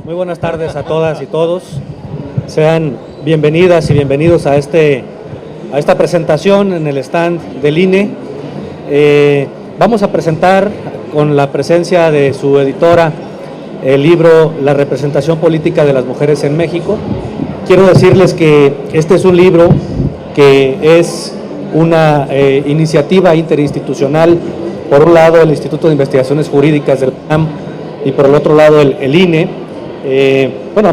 Muy buenas tardes a todas y todos. Sean bienvenidas y bienvenidos a esta presentación en el stand del INE. Vamos a presentar con la presencia de su editora el libro La representación política de las mujeres en México. Quiero decirles que este es un libro que es una iniciativa interinstitucional, por un lado el Instituto de Investigaciones Jurídicas del UNAM y por el otro lado el INE.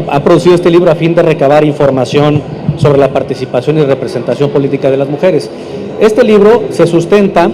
Ha producido este libro a fin de recabar información sobre la participación y representación política de las mujeres. Este libro se sustenta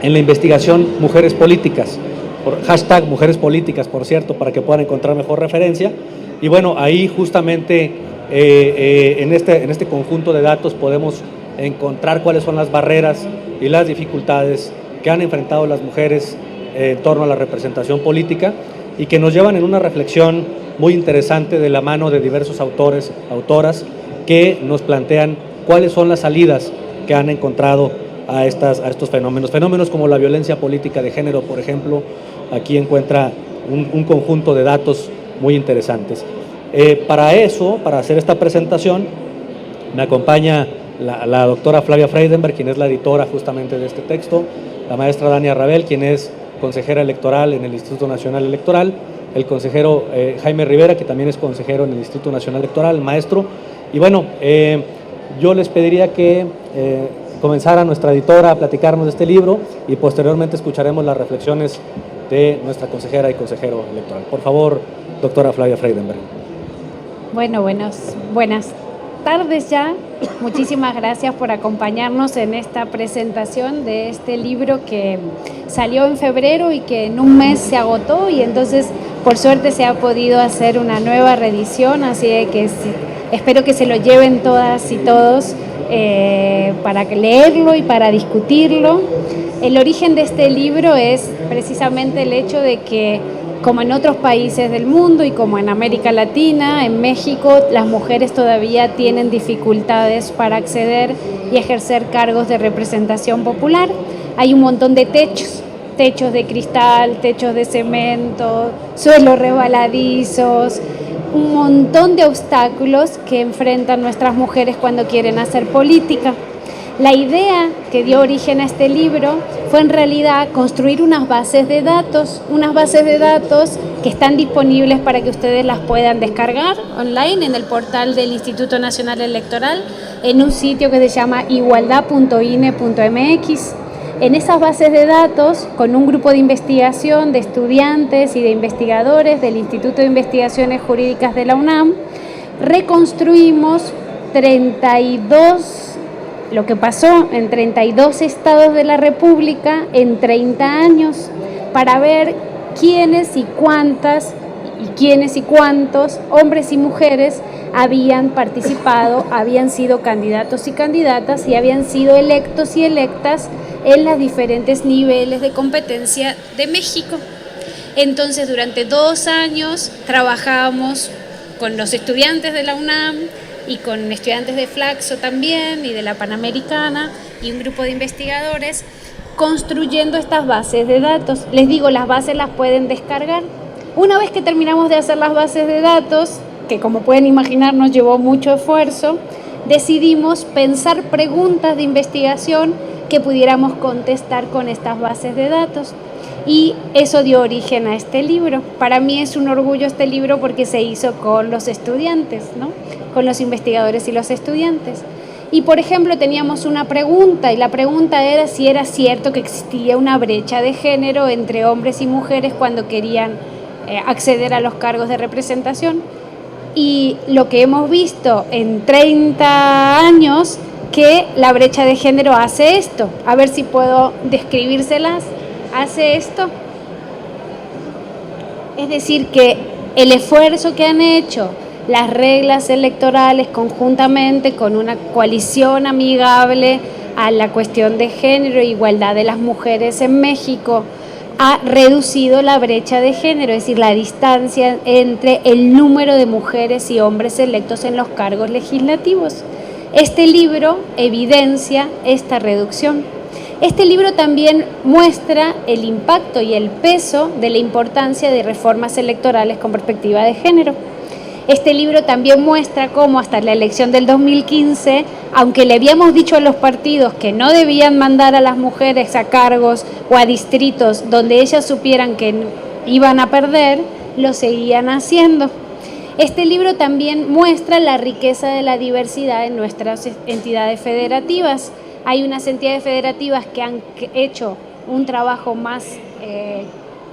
en la investigación Mujeres Políticas, por hashtag Mujeres Políticas, por cierto, para que puedan encontrar mejor referencia. Y bueno, ahí justamente en este conjunto de datos podemos encontrar cuáles son las barreras y las dificultades que han enfrentado las mujeres en torno a la representación política y que nos llevan en una reflexión muy interesante de la mano de diversos autores, autoras, que nos plantean cuáles son las salidas que han encontrado a estos fenómenos como la violencia política de género, por ejemplo. Aquí encuentra un conjunto de datos muy interesantes. Para hacer esta presentación, me acompaña la doctora Flavia Freidenberg, quien es la editora justamente de este texto, la maestra Dania Rabel, quien es consejera electoral en el Instituto Nacional Electoral, el consejero Jaime Rivera, que también es consejero en el Instituto Nacional Electoral, maestro. Y bueno, yo les pediría que comenzara nuestra editora a platicarnos de este libro y posteriormente escucharemos las reflexiones de nuestra consejera y consejero electoral. Por favor, doctora Flavia Freidenberg. Bueno, buenas tardes ya. Muchísimas gracias por acompañarnos en esta presentación de este libro que salió en febrero y que en un mes se agotó, y entonces por suerte se ha podido hacer una nueva reedición, así de que espero que se lo lleven todas y todos para leerlo y para discutirlo. El origen de este libro es precisamente el hecho de que, como en otros países del mundo y como en América Latina, en México, las mujeres todavía tienen dificultades para acceder y ejercer cargos de representación popular. Hay un montón de techos de cristal, techos de cemento, suelos resbaladizos, un montón de obstáculos que enfrentan nuestras mujeres cuando quieren hacer política. La idea que dio origen a este libro fue en realidad construir unas bases de datos que están disponibles para que ustedes las puedan descargar online en el portal del Instituto Nacional Electoral, en un sitio que se llama igualdad.ine.mx. En esas bases de datos, con un grupo de investigación de estudiantes y de investigadores del Instituto de Investigaciones Jurídicas de la UNAM, reconstruimos lo que pasó en 32 estados de la República en 30 años, para ver quiénes y cuántas y quiénes y cuántos hombres y mujeres habían participado, habían sido candidatos y candidatas y habían sido electos y electas en los diferentes niveles de competencia de México. Entonces, durante 2 años trabajamos con los estudiantes de la UNAM y con estudiantes de Flaxo también y de la Panamericana y un grupo de investigadores construyendo estas bases de datos. Les digo, las bases las pueden descargar. Una vez que terminamos de hacer las bases de datos, que como pueden imaginar nos llevó mucho esfuerzo, decidimos pensar preguntas de investigación que pudiéramos contestar con estas bases de datos. Y eso dio origen a este libro. Para mí es un orgullo este libro porque se hizo con los estudiantes, ¿no? Con los investigadores y los estudiantes. Y por ejemplo teníamos una pregunta, y la pregunta era si era cierto que existía una brecha de género entre hombres y mujeres cuando querían acceder a los cargos de representación. Y lo que hemos visto en 30 años, que la brecha de género hace esto. A ver si puedo describírselas. Hace esto. Es decir, que el esfuerzo que han hecho las reglas electorales conjuntamente con una coalición amigable a la cuestión de género e igualdad de las mujeres en México ha reducido la brecha de género, es decir, la distancia entre el número de mujeres y hombres electos en los cargos legislativos. Este libro evidencia esta reducción. Este libro también muestra el impacto y el peso de la importancia de reformas electorales con perspectiva de género. Este libro también muestra cómo hasta la elección del 2015, aunque le habíamos dicho a los partidos que no debían mandar a las mujeres a cargos o a distritos donde ellas supieran que iban a perder, lo seguían haciendo. Este libro también muestra la riqueza de la diversidad en nuestras entidades federativas. Hay unas entidades federativas que han hecho un trabajo más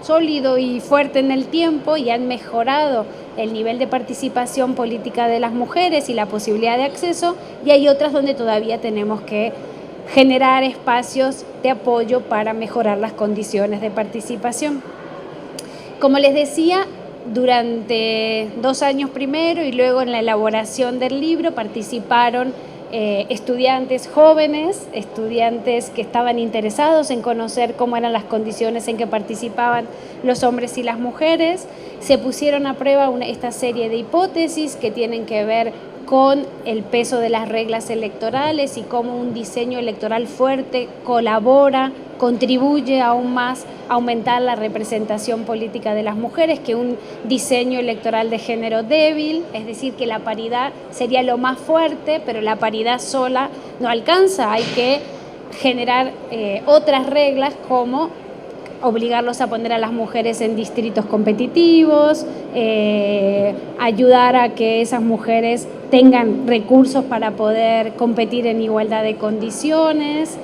sólido y fuerte en el tiempo y han mejorado el nivel de participación política de las mujeres y la posibilidad de acceso, y hay otras donde todavía tenemos que generar espacios de apoyo para mejorar las condiciones de participación. Como les decía, durante 2 años primero y luego en la elaboración del libro participaron estudiantes jóvenes, estudiantes que estaban interesados en conocer cómo eran las condiciones en que participaban los hombres y las mujeres. Se pusieron a prueba esta serie de hipótesis que tienen que ver con el peso de las reglas electorales y cómo un diseño electoral fuerte colabora, contribuye aún más a aumentar la representación política de las mujeres que un diseño electoral de género débil, es decir, que la paridad sería lo más fuerte, pero la paridad sola no alcanza, hay que generar otras reglas como obligarlos a poner a las mujeres en distritos competitivos, ayudar a que esas mujeres tengan recursos para poder competir en igualdad de condiciones,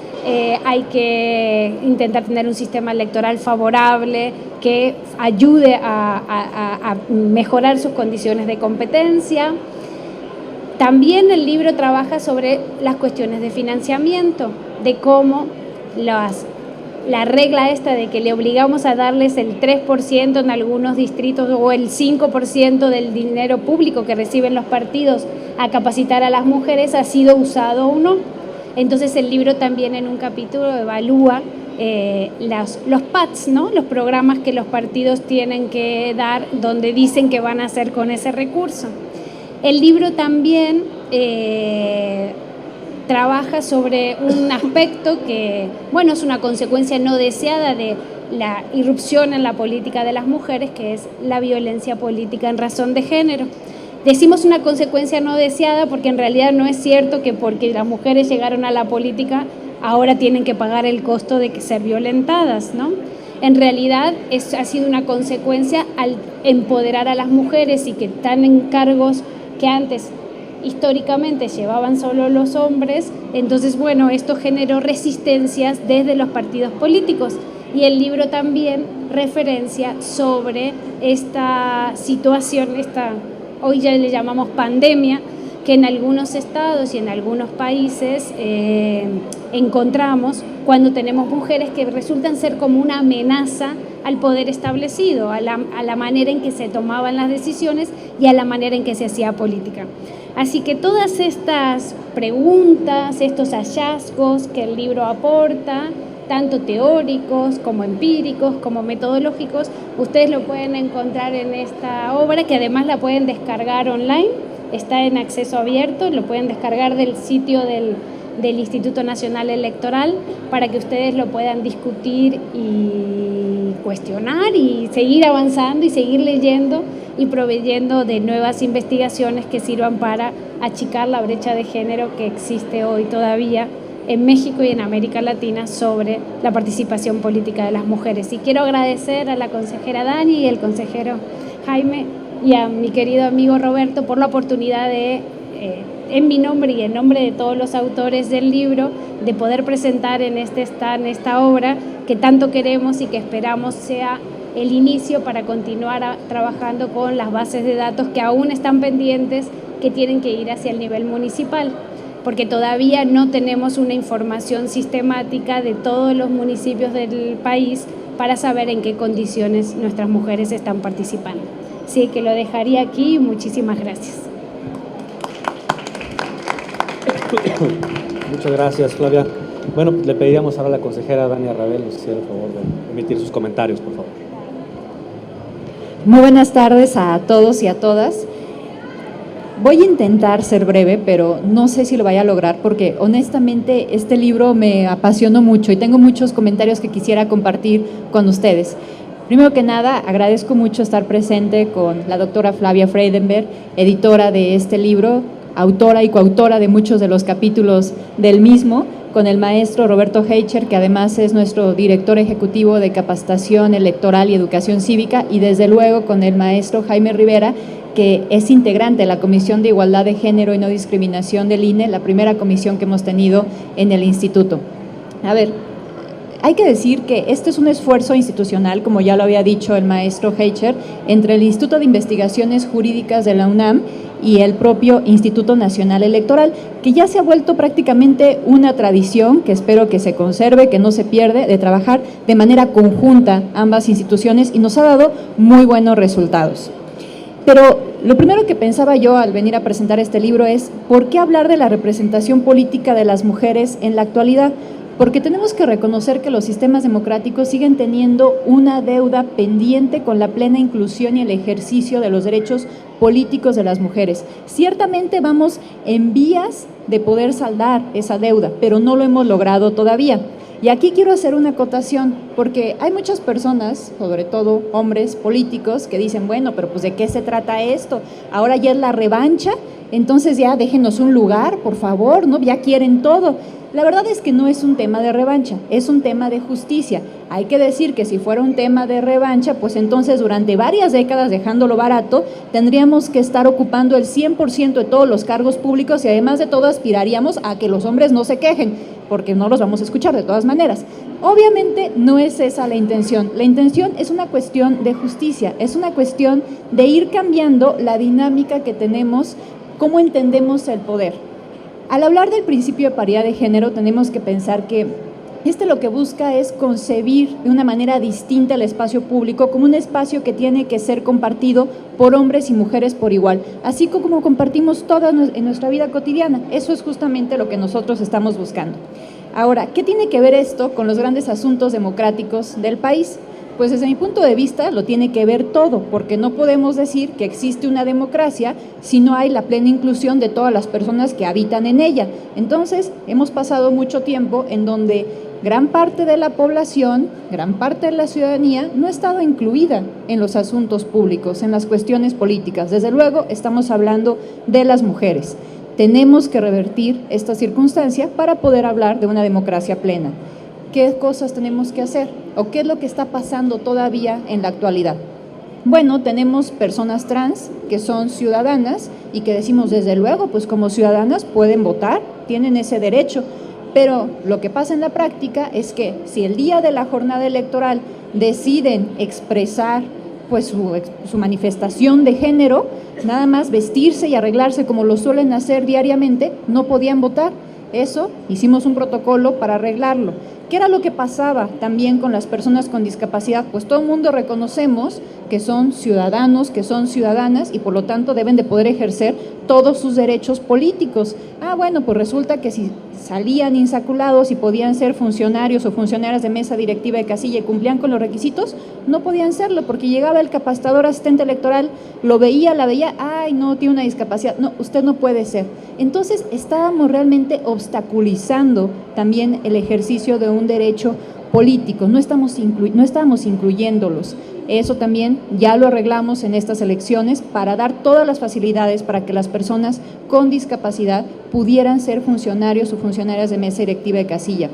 hay que intentar tener un sistema electoral favorable que ayude a mejorar sus condiciones de competencia. También el libro trabaja sobre las cuestiones de financiamiento, de cómo la regla esta de que le obligamos a darles el 3% en algunos distritos o el 5% del dinero público que reciben los partidos a capacitar a las mujeres ha sido usado o no. Entonces el libro también en un capítulo evalúa los PATs, ¿no? Los programas que los partidos tienen que dar donde dicen que van a hacer con ese recurso. El libro también trabaja sobre un aspecto que, bueno, es una consecuencia no deseada de la irrupción en la política de las mujeres, que es la violencia política en razón de género. Decimos una consecuencia no deseada porque en realidad no es cierto que porque las mujeres llegaron a la política ahora tienen que pagar el costo de ser violentadas, ¿no? En realidad ha sido una consecuencia al empoderar a las mujeres y que están en cargos que antes históricamente llevaban solo los hombres. Entonces, bueno, esto generó resistencias desde los partidos políticos y el libro también referencia sobre esta situación, hoy ya le llamamos pandemia, que en algunos estados y en algunos países encontramos cuando tenemos mujeres que resultan ser como una amenaza al poder establecido, a la manera en que se tomaban las decisiones y a la manera en que se hacía política. Así que todas estas preguntas, estos hallazgos que el libro aporta, tanto teóricos como empíricos, como metodológicos, ustedes lo pueden encontrar en esta obra, que además la pueden descargar online, está en acceso abierto, lo pueden descargar del sitio del Instituto Nacional Electoral para que ustedes lo puedan discutir y cuestionar y seguir avanzando y seguir leyendo y proveyendo de nuevas investigaciones que sirvan para achicar la brecha de género que existe hoy todavía en México y en América Latina sobre la participación política de las mujeres. Y quiero agradecer a la consejera Dani y el consejero Jaime y a mi querido amigo Roberto por la oportunidad de, en mi nombre y en nombre de todos los autores del libro, de poder presentar en esta obra que tanto queremos y que esperamos sea el inicio para continuar trabajando con las bases de datos que aún están pendientes, que tienen que ir hacia el nivel municipal, porque todavía no tenemos una información sistemática de todos los municipios del país para saber en qué condiciones nuestras mujeres están participando. Así que lo dejaría aquí y muchísimas gracias. Muchas gracias, Flavia. Bueno, le pediríamos ahora a la consejera Dania Rabel, si hiciera el favor de emitir sus comentarios, por favor. Muy buenas tardes a todos y a todas. Voy a intentar ser breve, pero no sé si lo vaya a lograr porque honestamente este libro me apasionó mucho y tengo muchos comentarios que quisiera compartir con ustedes. Primero que nada, agradezco mucho estar presente con la doctora Flavia Freidenberg, editora de este libro, autora y coautora de muchos de los capítulos del mismo, con el maestro Roberto Heicher, que además es nuestro director ejecutivo de capacitación electoral y educación cívica, y desde luego con el maestro Jaime Rivera, que es integrante de la Comisión de Igualdad de Género y No Discriminación del INE, la primera comisión que hemos tenido en el instituto. A ver, hay que decir que este es un esfuerzo institucional, como ya lo había dicho el maestro Heicher, entre el Instituto de Investigaciones Jurídicas de la UNAM y el propio Instituto Nacional Electoral, que ya se ha vuelto prácticamente una tradición, que espero que se conserve, que no se pierde, de trabajar de manera conjunta ambas instituciones y nos ha dado muy buenos resultados. Pero lo primero que pensaba yo al venir a presentar este libro es, ¿por qué hablar de la representación política de las mujeres en la actualidad? Porque tenemos que reconocer que los sistemas democráticos siguen teniendo una deuda pendiente con la plena inclusión y el ejercicio de los derechos políticos de las mujeres. Ciertamente vamos en vías de poder saldar esa deuda, pero no lo hemos logrado todavía. Y aquí quiero hacer una acotación, porque hay muchas personas, sobre todo hombres políticos, que dicen, bueno, pero pues ¿de qué se trata esto? Ahora ya es la revancha, entonces ya déjenos un lugar, por favor, ¿no? Ya quieren todo. La verdad es que no es un tema de revancha, es un tema de justicia. Hay que decir que si fuera un tema de revancha, pues entonces durante varias décadas, dejándolo barato, tendríamos que estar ocupando el 100% de todos los cargos públicos y además de todo aspiraríamos a que los hombres no se quejen, porque no los vamos a escuchar de todas maneras. Obviamente no es esa la intención es una cuestión de justicia, es una cuestión de ir cambiando la dinámica que tenemos, cómo entendemos el poder. Al hablar del principio de paridad de género tenemos que pensar que lo que busca es concebir de una manera distinta el espacio público como un espacio que tiene que ser compartido por hombres y mujeres por igual, así como compartimos todas en nuestra vida cotidiana. Eso es justamente lo que nosotros estamos buscando. Ahora, ¿qué tiene que ver esto con los grandes asuntos democráticos del país? Pues desde mi punto de vista lo tiene que ver todo, porque no podemos decir que existe una democracia si no hay la plena inclusión de todas las personas que habitan en ella. Entonces, hemos pasado mucho tiempo en donde gran parte de la población, gran parte de la ciudadanía no ha estado incluida en los asuntos públicos, en las cuestiones políticas. Desde luego, estamos hablando de las mujeres. Tenemos que revertir esta circunstancia para poder hablar de una democracia plena. ¿Qué cosas tenemos que hacer? ¿O qué es lo que está pasando todavía en la actualidad? Bueno, tenemos personas trans que son ciudadanas y que decimos desde luego, pues como ciudadanas pueden votar, tienen ese derecho, pero lo que pasa en la práctica es que si el día de la jornada electoral deciden expresar pues su manifestación de género, nada más vestirse y arreglarse como lo suelen hacer diariamente, no podían votar. Eso, hicimos un protocolo para arreglarlo. ¿Qué era lo que pasaba también con las personas con discapacidad? Pues todo el mundo reconocemos que son ciudadanos, que son ciudadanas y por lo tanto deben de poder ejercer todos sus derechos políticos. Bueno, pues resulta que si salían insaculados y podían ser funcionarios o funcionarias de mesa directiva de casilla y cumplían con los requisitos, no podían serlo porque llegaba el capacitador asistente electoral, lo veía, la veía, ay, no, tiene una discapacidad, no, usted no puede ser. Entonces estábamos realmente obstaculizando también el ejercicio de un derecho político, no estábamos incluyéndolos. Eso también ya lo arreglamos en estas elecciones para dar todas las facilidades para que las personas con discapacidad pudieran ser funcionarios o funcionarias de mesa directiva de casilla.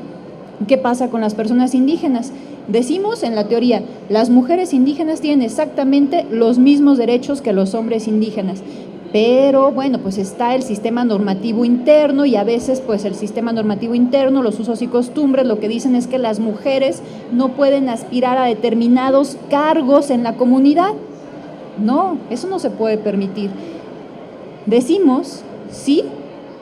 ¿Qué pasa con las personas indígenas? Decimos en la teoría, las mujeres indígenas tienen exactamente los mismos derechos que los hombres indígenas, pero bueno, pues está el sistema normativo interno y a veces pues el sistema normativo interno, los usos y costumbres, lo que dicen es que las mujeres no pueden aspirar a determinados cargos en la comunidad. No, eso no se puede permitir. Decimos sí,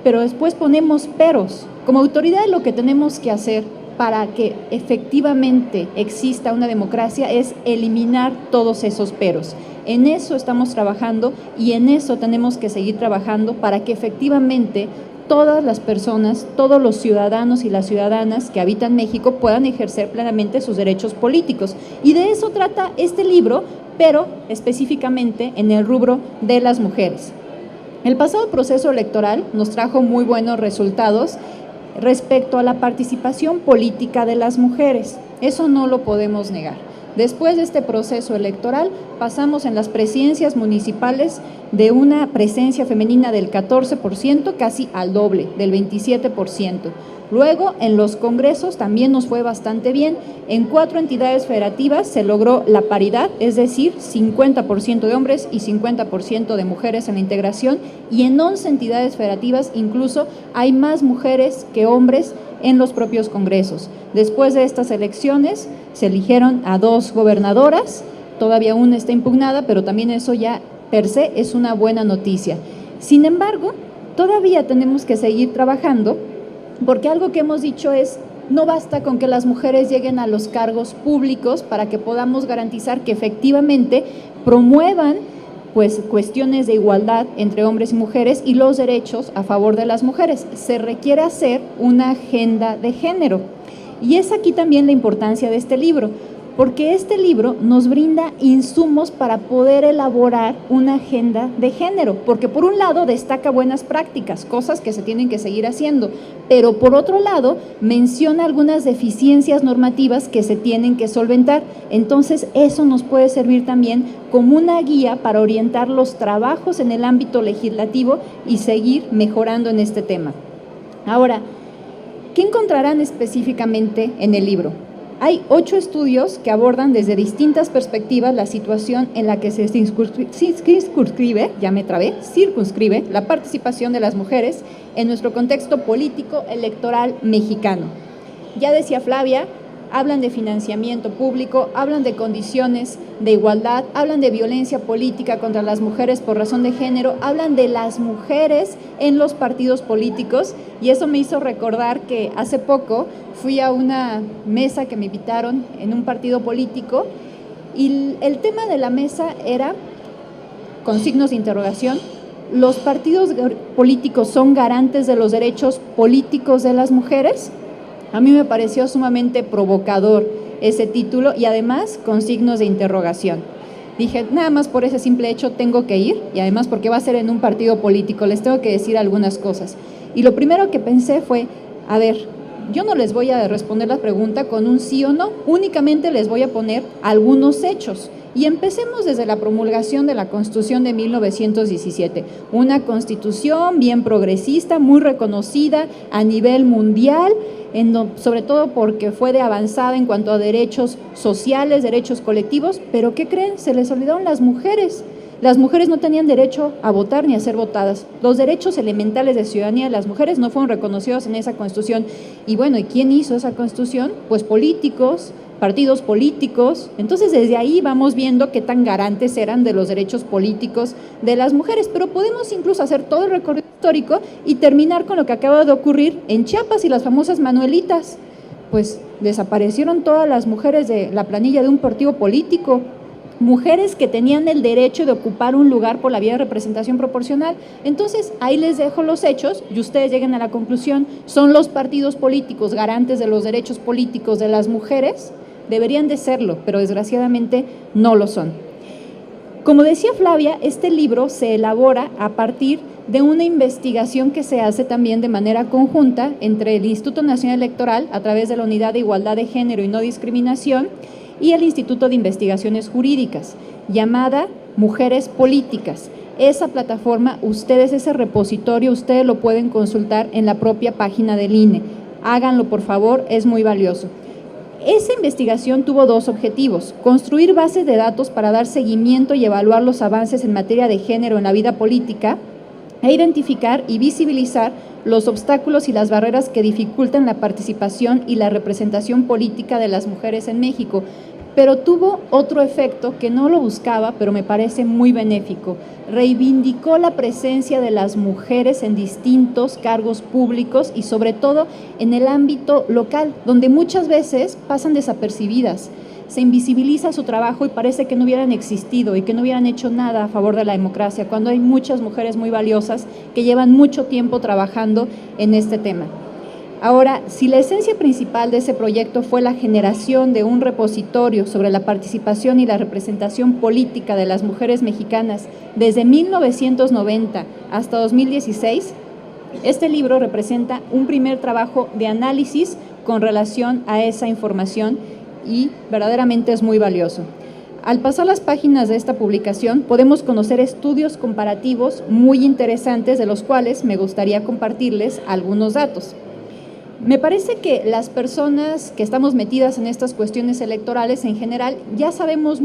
pero después ponemos peros. Como autoridad lo que tenemos que hacer para que efectivamente exista una democracia es eliminar todos esos peros. En eso estamos trabajando y en eso tenemos que seguir trabajando para que efectivamente todas las personas, todos los ciudadanos y las ciudadanas que habitan México puedan ejercer plenamente sus derechos políticos. Y de eso trata este libro, pero específicamente en el rubro de las mujeres. El pasado proceso electoral nos trajo muy buenos resultados respecto a la participación política de las mujeres. Eso no lo podemos negar. Después de este proceso electoral, pasamos en las presidencias municipales de una presencia femenina del 14%, casi al doble, del 27%. Luego, en los congresos también nos fue bastante bien. En 4 entidades federativas se logró la paridad, es decir, 50% de hombres y 50% de mujeres en la integración, y en 11 entidades federativas incluso hay más mujeres que hombres en los propios congresos. Después de estas elecciones se eligieron a 2 gobernadoras, todavía una está impugnada, pero también eso ya per se es una buena noticia. Sin embargo, todavía tenemos que seguir trabajando, porque algo que hemos dicho es, no basta con que las mujeres lleguen a los cargos públicos para que podamos garantizar que efectivamente promuevan cuestiones de igualdad entre hombres y mujeres y los derechos a favor de las mujeres. Se requiere hacer una agenda de género. Y es aquí también la importancia de este libro, porque este libro nos brinda insumos para poder elaborar una agenda de género, porque por un lado destaca buenas prácticas, cosas que se tienen que seguir haciendo, pero por otro lado menciona algunas deficiencias normativas que se tienen que solventar. Entonces eso nos puede servir también como una guía para orientar los trabajos en el ámbito legislativo y seguir mejorando en este tema. Ahora, ¿qué encontrarán específicamente en el libro? Hay 8 estudios que abordan desde distintas perspectivas la situación en la que se circunscribe la participación de las mujeres en nuestro contexto político electoral mexicano. Ya decía Flavia, hablan de financiamiento público, hablan de condiciones de igualdad, hablan de violencia política contra las mujeres por razón de género, hablan de las mujeres en los partidos políticos, y eso me hizo recordar que hace poco fui a una mesa que me invitaron en un partido político y el tema de la mesa era, con signos de interrogación, ¿los partidos políticos son garantes de los derechos políticos de las mujeres? A mí me pareció sumamente provocador ese título y además con signos de interrogación. Dije, nada más por ese simple hecho tengo que ir, y además porque va a ser en un partido político, les tengo que decir algunas cosas. Y lo primero que pensé fue, a ver, yo no les voy a responder la pregunta con un sí o no, únicamente les voy a poner algunos hechos. Y empecemos desde la promulgación de la Constitución de 1917, una constitución bien progresista, muy reconocida a nivel mundial, sobre todo porque fue de avanzada en cuanto a derechos sociales, derechos colectivos, pero ¿qué creen? Se les olvidaron las mujeres. Las mujeres no tenían derecho a votar ni a ser votadas. Los derechos elementales de ciudadanía de las mujeres no fueron reconocidos en esa Constitución. Y bueno, ¿y quién hizo esa Constitución? Pues políticos, partidos políticos. Entonces desde ahí vamos viendo qué tan garantes eran de los derechos políticos de las mujeres, pero podemos incluso hacer todo el recorrido histórico y terminar con lo que acaba de ocurrir en Chiapas y las famosas Manuelitas. Pues desaparecieron todas las mujeres de la planilla de un partido político, mujeres que tenían el derecho de ocupar un lugar por la vía de representación proporcional. Entonces ahí les dejo los hechos y ustedes lleguen a la conclusión, ¿son los partidos políticos garantes de los derechos políticos de las mujeres? Deberían de serlo, pero desgraciadamente no lo son. Como decía Flavia, este libro se elabora a partir de una investigación que se hace también de manera conjunta entre el Instituto Nacional Electoral, a través de la Unidad de Igualdad de Género y No Discriminación, y el Instituto de Investigaciones Jurídicas, llamada Mujeres Políticas. Esa plataforma, ustedes, ese repositorio, ustedes lo pueden consultar en la propia página del INE. Háganlo, por favor, es muy valioso. Esa investigación tuvo 2 objetivos: construir bases de datos para dar seguimiento y evaluar los avances en materia de género en la vida política, e identificar y visibilizar los obstáculos y las barreras que dificultan la participación y la representación política de las mujeres en México. Pero tuvo otro efecto que no lo buscaba, pero me parece muy benéfico. Reivindicó la presencia de las mujeres en distintos cargos públicos y sobre todo en el ámbito local, donde muchas veces pasan desapercibidas. Se invisibiliza su trabajo y parece que no hubieran existido y que no hubieran hecho nada a favor de la democracia, cuando hay muchas mujeres muy valiosas que llevan mucho tiempo trabajando en este tema. Ahora, si la esencia principal de ese proyecto fue la generación de un repositorio sobre la participación y la representación política de las mujeres mexicanas desde 1990 hasta 2016, este libro representa un primer trabajo de análisis con relación a esa información y verdaderamente es muy valioso. Al pasar las páginas de esta publicación podemos conocer estudios comparativos muy interesantes de los cuales me gustaría compartirles algunos datos. Me parece que las personas que estamos metidas en estas cuestiones electorales en general ya sabemos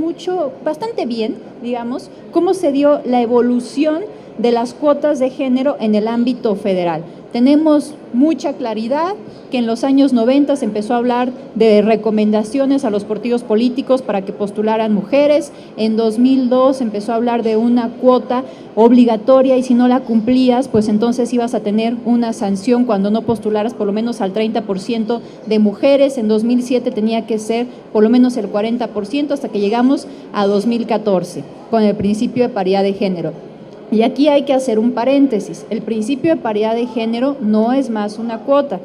bastante bien, digamos, cómo se dio la evolución de las cuotas de género en el ámbito federal. Tenemos mucha claridad que en los años 90 se empezó a hablar de recomendaciones a los partidos políticos para que postularan mujeres, en 2002 empezó a hablar de una cuota obligatoria y si no la cumplías, pues entonces ibas a tener una sanción cuando no postularas por lo menos al 30% de mujeres, en 2007 tenía que ser por lo menos el 40% hasta que llegamos a 2014 con el principio de paridad de género. Y aquí hay que hacer un paréntesis, el principio de paridad de género no es más una cuota.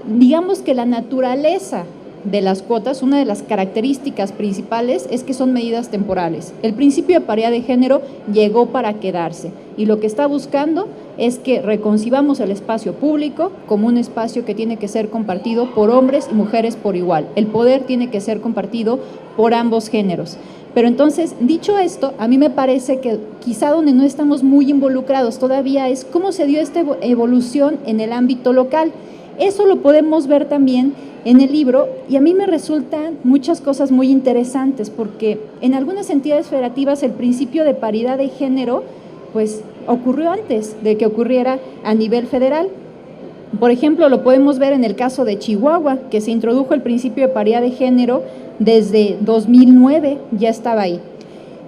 Digamos que la naturaleza de las cuotas, una de las características principales es que son medidas temporales. El principio de paridad de género llegó para quedarse y lo que está buscando es que reconcibamos el espacio público como un espacio que tiene que ser compartido por hombres y mujeres por igual. El poder tiene que ser compartido por ambos géneros. Pero entonces, dicho esto, a mí me parece que quizá donde no estamos muy involucrados todavía es cómo se dio esta evolución en el ámbito local. Eso lo podemos ver también en el libro y a mí me resultan muchas cosas muy interesantes porque en algunas entidades federativas el principio de paridad de género pues ocurrió antes de que ocurriera a nivel federal. Por ejemplo, lo podemos ver en el caso de Chihuahua, que se introdujo el principio de paridad de género desde 2009, ya estaba ahí.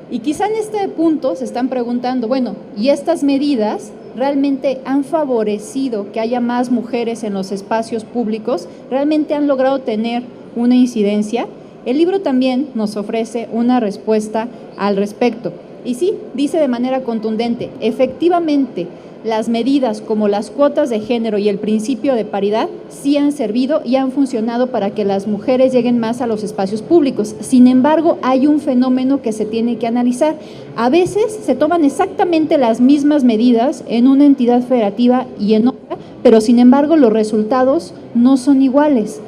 Y quizá en este punto se están preguntando, bueno, ¿y estas medidas realmente han favorecido que haya más mujeres en los espacios públicos? ¿Realmente han logrado tener una incidencia? El libro también nos ofrece una respuesta al respecto. Y sí, dice de manera contundente, efectivamente, las medidas como las cuotas de género y el principio de paridad sí han servido y han funcionado para que las mujeres lleguen más a los espacios públicos. Sin embargo, hay un fenómeno que se tiene que analizar. A veces se toman exactamente las mismas medidas en una entidad federativa y en otra, pero sin embargo los resultados no son iguales.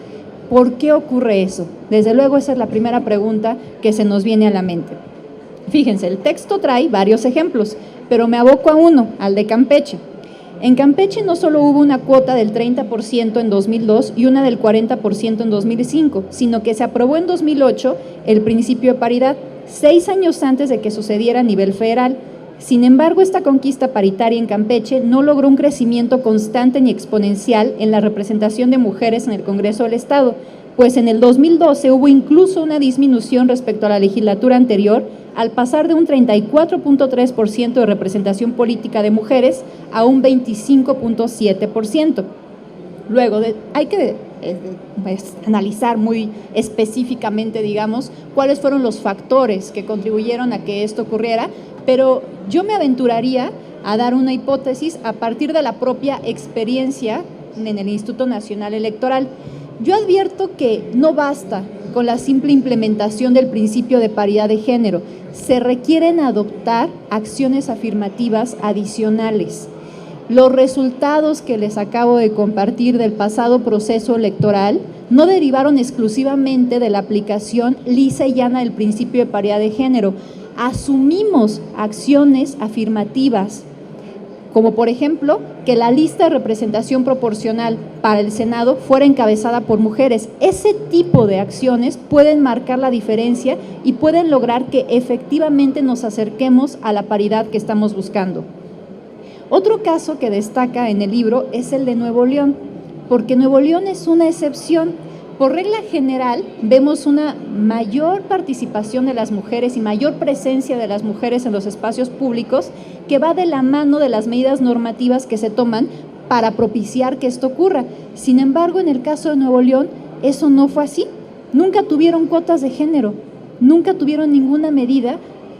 ¿Por qué ocurre eso? Desde luego esa es la primera pregunta que se nos viene a la mente. Fíjense, el texto trae varios ejemplos, pero me aboco a uno, al de Campeche. En Campeche no solo hubo una cuota del 30% en 2002 y una del 40% en 2005, sino que se aprobó en 2008 el principio de paridad, 6 años antes de que sucediera a nivel federal. Sin embargo, esta conquista paritaria en Campeche no logró un crecimiento constante ni exponencial en la representación de mujeres en el Congreso del Estado, pues en el 2012 hubo incluso una disminución respecto a la legislatura anterior, al pasar de un 34.3% de representación política de mujeres a un 25.7%. Luego, hay que analizar muy específicamente, digamos, cuáles fueron los factores que contribuyeron a que esto ocurriera, pero yo me aventuraría a dar una hipótesis a partir de la propia experiencia en el Instituto Nacional Electoral. Yo advierto que no basta con la simple implementación del principio de paridad de género, se requieren adoptar acciones afirmativas adicionales. Los resultados que les acabo de compartir del pasado proceso electoral no derivaron exclusivamente de la aplicación lisa y llana del principio de paridad de género. Asumimos acciones afirmativas, como por ejemplo que la lista de representación proporcional para el Senado fuera encabezada por mujeres. Ese tipo de acciones pueden marcar la diferencia y pueden lograr que efectivamente nos acerquemos a la paridad que estamos buscando. Otro caso que destaca en el libro es el de Nuevo León, porque Nuevo León es una excepción. Por regla general, vemos una mayor participación de las mujeres y mayor presencia de las mujeres en los espacios públicos que va de la mano de las medidas normativas que se toman para propiciar que esto ocurra. Sin embargo, en el caso de Nuevo León, eso no fue así. Nunca tuvieron cuotas de género, nunca tuvieron ninguna medida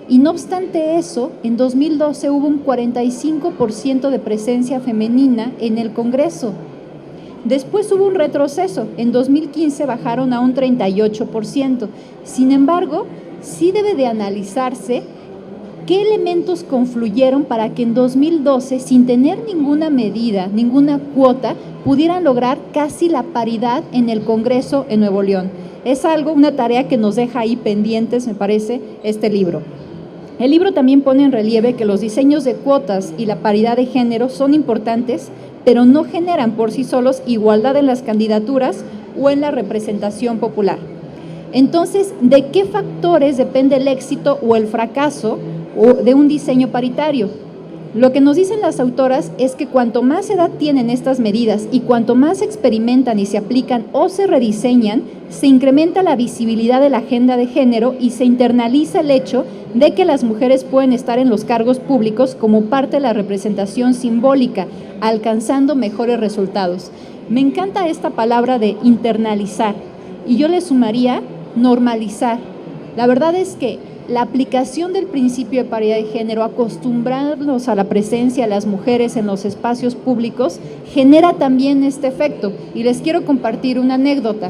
y no obstante eso, en 2012 hubo un 45% de presencia femenina en el Congreso. Después hubo un retroceso, en 2015 bajaron a un 38%. Sin embargo, sí debe de analizarse qué elementos confluyeron para que en 2012, sin tener ninguna medida, ninguna cuota, pudieran lograr casi la paridad en el Congreso en Nuevo León. Es una tarea que nos deja ahí pendientes, me parece, este libro. El libro también pone en relieve que los diseños de cuotas y la paridad de género son importantes, pero no generan por sí solos igualdad en las candidaturas o en la representación popular. Entonces, ¿de qué factores depende el éxito o el fracaso de un diseño paritario? Lo que nos dicen las autoras es que cuanto más edad tienen estas medidas y cuanto más se experimentan y se aplican o se rediseñan, se incrementa la visibilidad de la agenda de género y se internaliza el hecho de que las mujeres pueden estar en los cargos públicos como parte de la representación simbólica, alcanzando mejores resultados. Me encanta esta palabra de internalizar y yo le sumaría normalizar. La verdad es que la aplicación del principio de paridad de género, acostumbrarnos a la presencia de las mujeres en los espacios públicos, genera también este efecto. Y les quiero compartir una anécdota.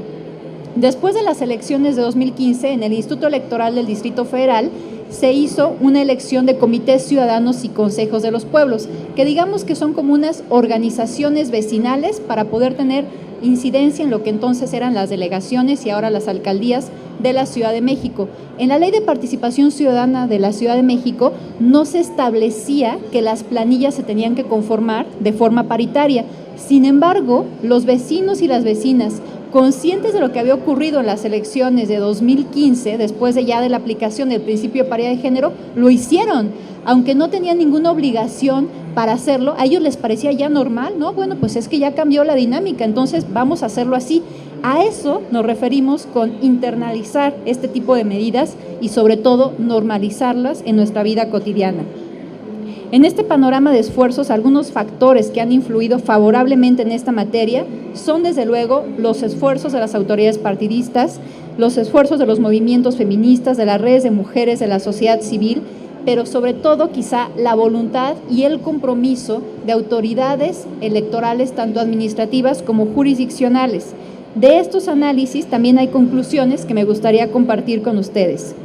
Después de las elecciones de 2015, en el Instituto Electoral del Distrito Federal, se hizo una elección de comités ciudadanos y consejos de los pueblos, que digamos que son como unas organizaciones vecinales para poder tener incidencia en lo que entonces eran las delegaciones y ahora las alcaldías de la Ciudad de México. En la Ley de Participación Ciudadana de la Ciudad de México no se establecía que las planillas se tenían que conformar de forma paritaria. Sin embargo, los vecinos y las vecinas, conscientes de lo que había ocurrido en las elecciones de 2015, después de ya de la aplicación del principio de paridad de género, lo hicieron, aunque no tenían ninguna obligación para hacerlo. A ellos les parecía ya normal, ¿no? Bueno, pues es que ya cambió la dinámica, entonces vamos a hacerlo así. A eso nos referimos con internalizar este tipo de medidas y sobre todo normalizarlas en nuestra vida cotidiana. En este panorama de esfuerzos, algunos factores que han influido favorablemente en esta materia son desde luego los esfuerzos de las autoridades partidistas, los esfuerzos de los movimientos feministas, de las redes de mujeres, de la sociedad civil, pero sobre todo quizá la voluntad y el compromiso de autoridades electorales, tanto administrativas como jurisdiccionales. De estos análisis también hay conclusiones que me gustaría compartir con ustedes.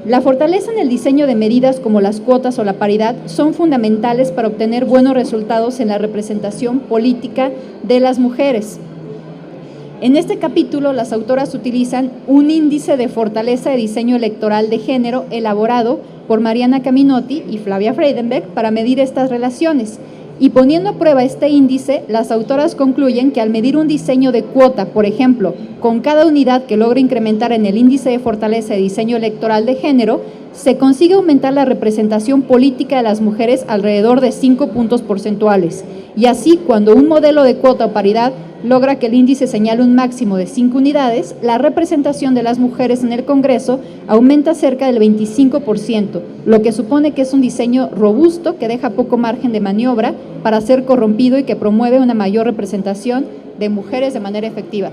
La fortaleza en el diseño de medidas como las cuotas o la paridad son fundamentales para obtener buenos resultados en la representación política de las mujeres. En este capítulo, las autoras utilizan un índice de fortaleza de diseño electoral de género elaborado por Mariana Caminotti y Flavia Freidenberg para medir estas relaciones. Y poniendo a prueba este índice, las autoras concluyen que al medir un diseño de cuota, por ejemplo, con cada unidad que logra incrementar en el índice de fortaleza de diseño electoral de género, se consigue aumentar la representación política de las mujeres alrededor de 5 puntos porcentuales. Y así, cuando un modelo de cuota o paridad logra que el índice señale un máximo de 5 unidades, la representación de las mujeres en el Congreso aumenta cerca del 25%, lo que supone que es un diseño robusto que deja poco margen de maniobra para ser corrompido y que promueve una mayor representación de mujeres de manera efectiva.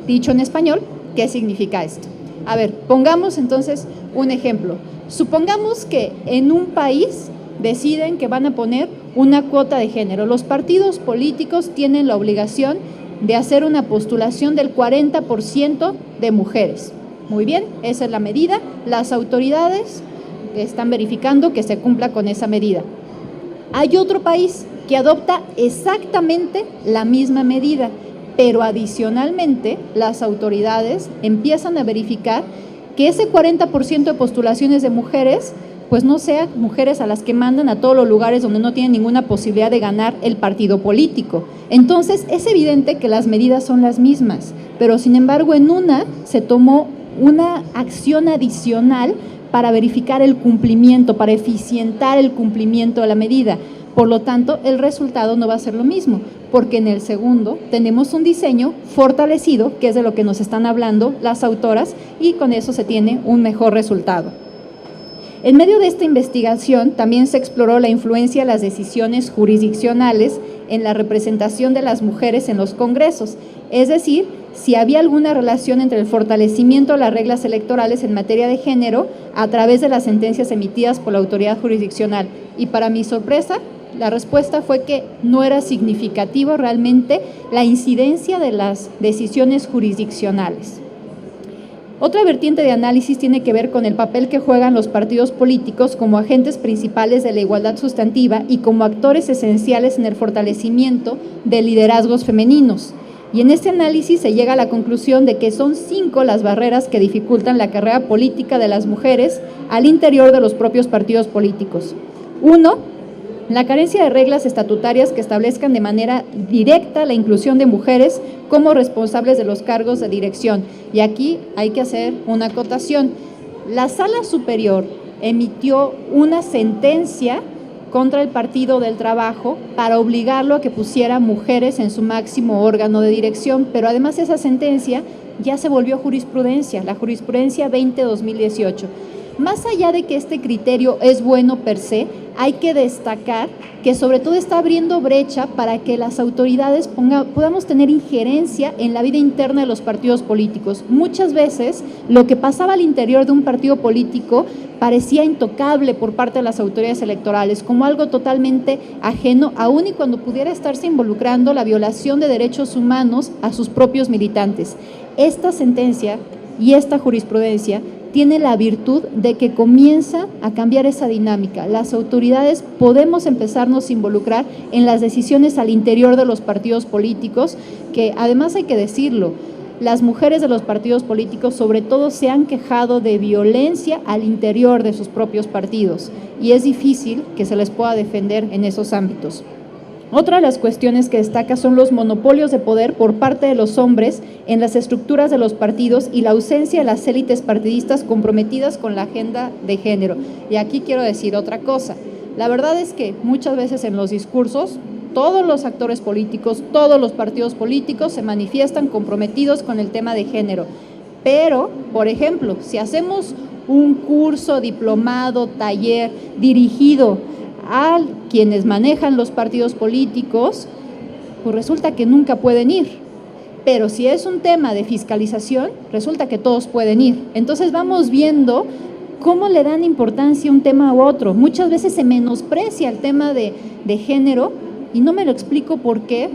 Dicho en español, ¿qué significa esto? A ver, pongamos entonces un ejemplo. Supongamos que en un país deciden que van a poner una cuota de género. Los partidos políticos tienen la obligación de hacer una postulación del 40% de mujeres. Muy bien, esa es la medida. Las autoridades están verificando que se cumpla con esa medida. Hay otro país que adopta exactamente la misma medida, pero adicionalmente las autoridades empiezan a verificar que ese 40% de postulaciones de mujeres pues no sean mujeres a las que mandan a todos los lugares donde no tienen ninguna posibilidad de ganar el partido político. Entonces, es evidente que las medidas son las mismas, pero sin embargo en una se tomó una acción adicional para verificar el cumplimiento, para eficientar el cumplimiento de la medida. Por lo tanto, el resultado no va a ser lo mismo, porque en el segundo tenemos un diseño fortalecido, que es de lo que nos están hablando las autoras, y con eso se tiene un mejor resultado. En medio de esta investigación también se exploró la influencia de las decisiones jurisdiccionales en la representación de las mujeres en los congresos, es decir, si había alguna relación entre el fortalecimiento de las reglas electorales en materia de género a través de las sentencias emitidas por la autoridad jurisdiccional. Y para mi sorpresa, La respuesta fue que no era significativo realmente la incidencia de las decisiones jurisdiccionales. Otra vertiente de análisis tiene que ver con el papel que juegan los partidos políticos como agentes principales de la igualdad sustantiva y como actores esenciales en el fortalecimiento de liderazgos femeninos. Y en este análisis se llega a la conclusión de que son 5 las barreras que dificultan la carrera política de las mujeres al interior de los propios partidos políticos. 1. La carencia de reglas estatutarias que establezcan de manera directa la inclusión de mujeres como responsables de los cargos de dirección. Y aquí hay que hacer una acotación. La Sala Superior emitió una sentencia contra el Partido del Trabajo para obligarlo a que pusiera mujeres en su máximo órgano de dirección, pero además esa sentencia ya se volvió jurisprudencia, la jurisprudencia 20-2018. Más allá de que este criterio es bueno per se, hay que destacar que sobre todo está abriendo brecha para que las autoridades podamos tener injerencia en la vida interna de los partidos políticos. Muchas veces lo que pasaba al interior de un partido político parecía intocable por parte de las autoridades electorales, como algo totalmente ajeno, aun y cuando pudiera estarse involucrando la violación de derechos humanos a sus propios militantes. Esta sentencia y esta jurisprudencia tiene la virtud de que comienza a cambiar esa dinámica. Las autoridades podemos empezarnos a involucrar en las decisiones al interior de los partidos políticos, que además hay que decirlo, las mujeres de los partidos políticos sobre todo se han quejado de violencia al interior de sus propios partidos y es difícil que se les pueda defender en esos ámbitos. Otra de las cuestiones que destaca son los monopolios de poder por parte de los hombres en las estructuras de los partidos y la ausencia de las élites partidistas comprometidas con la agenda de género. Y aquí quiero decir otra cosa. La verdad es que muchas veces en los discursos todos los actores políticos, todos los partidos políticos se manifiestan comprometidos con el tema de género. Pero, por ejemplo, si hacemos un curso, diplomado, taller dirigido a quienes manejan los partidos políticos, pues resulta que nunca pueden ir. Pero si es un tema de fiscalización, resulta que todos pueden ir. Entonces vamos viendo cómo le dan importancia a un tema u otro. Muchas veces se menosprecia el tema de género y no me lo explico por qué,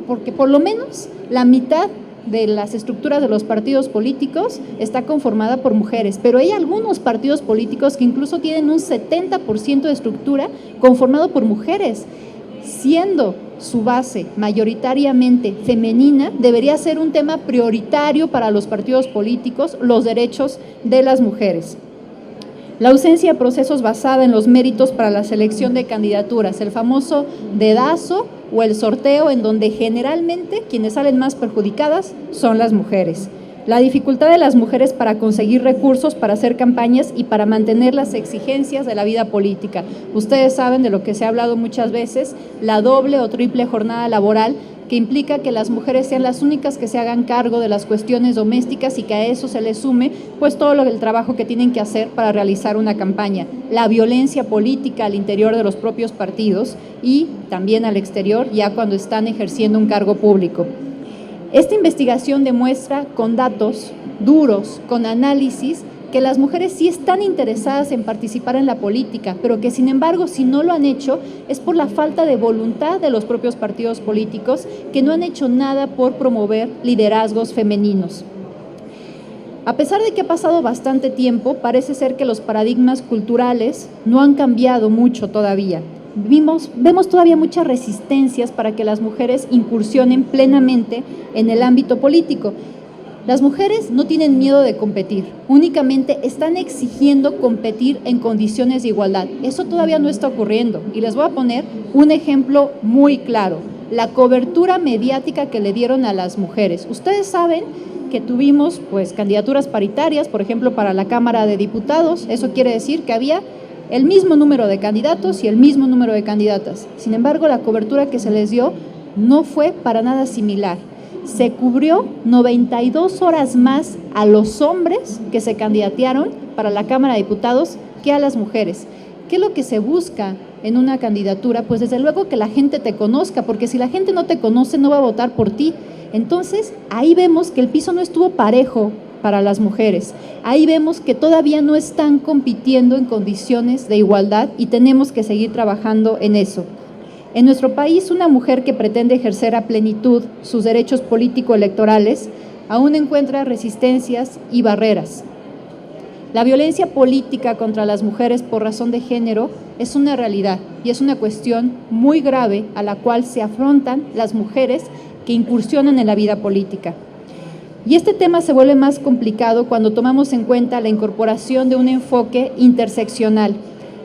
porque por lo menos la mitad de las estructuras de los partidos políticos está conformada por mujeres, pero hay algunos partidos políticos que incluso tienen un 70% de estructura conformado por mujeres. Siendo su base mayoritariamente femenina, debería ser un tema prioritario para los partidos políticos, los derechos de las mujeres. La ausencia de procesos basada en los méritos para la selección de candidaturas, el famoso dedazo o el sorteo, en donde generalmente quienes salen más perjudicadas son las mujeres. La dificultad de las mujeres para conseguir recursos para hacer campañas y para mantener las exigencias de la vida política. Ustedes saben de lo que se ha hablado muchas veces, la doble o triple jornada laboral, que implica que las mujeres sean las únicas que se hagan cargo de las cuestiones domésticas y que a eso se les sume pues todo el trabajo que tienen que hacer para realizar una campaña. La violencia política al interior de los propios partidos y también al exterior ya cuando están ejerciendo un cargo público. Esta investigación demuestra con datos duros, con análisis, que las mujeres sí están interesadas en participar en la política, pero que sin embargo si no lo han hecho es por la falta de voluntad de los propios partidos políticos, que no han hecho nada por promover liderazgos femeninos. A pesar de que ha pasado bastante tiempo, parece ser que los paradigmas culturales no han cambiado mucho todavía. Vemos todavía muchas resistencias para que las mujeres incursionen plenamente en el ámbito político. Las mujeres no tienen miedo de competir, únicamente están exigiendo competir en condiciones de igualdad. Eso todavía no está ocurriendo y les voy a poner un ejemplo muy claro, la cobertura mediática que le dieron a las mujeres. Ustedes saben que tuvimos pues candidaturas paritarias, por ejemplo, para la Cámara de Diputados, eso quiere decir que había el mismo número de candidatos y el mismo número de candidatas. Sin embargo, la cobertura que se les dio no fue para nada similar. Se cubrió 92 horas más a los hombres que se candidatearon para la Cámara de Diputados que a las mujeres. ¿Qué es lo que se busca en una candidatura? Pues desde luego que la gente te conozca, porque si la gente no te conoce no va a votar por ti. Entonces ahí vemos que el piso no estuvo parejo para las mujeres. Ahí vemos que todavía no están compitiendo en condiciones de igualdad y tenemos que seguir trabajando en eso. En nuestro país, una mujer que pretende ejercer a plenitud sus derechos político-electorales aún encuentra resistencias y barreras. La violencia política contra las mujeres por razón de género es una realidad y es una cuestión muy grave a la cual se afrontan las mujeres que incursionan en la vida política. Y este tema se vuelve más complicado cuando tomamos en cuenta la incorporación de un enfoque interseccional.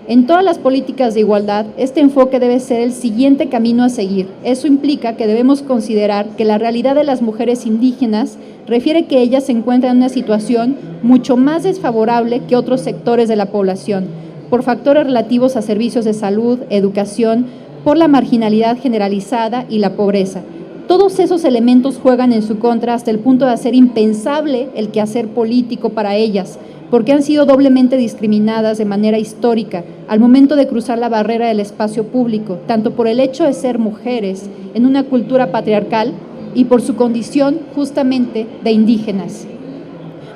En todas las políticas de igualdad, este enfoque debe ser el siguiente camino a seguir. Eso implica que debemos considerar que la realidad de las mujeres indígenas refiere que ellas se encuentran en una situación mucho más desfavorable que otros sectores de la población, por factores relativos a servicios de salud, educación, por la marginalidad generalizada y la pobreza. Todos esos elementos juegan en su contra hasta el punto de hacer impensable el quehacer político para ellas, porque han sido doblemente discriminadas de manera histórica al momento de cruzar la barrera del espacio público, tanto por el hecho de ser mujeres en una cultura patriarcal y por su condición justamente de indígenas.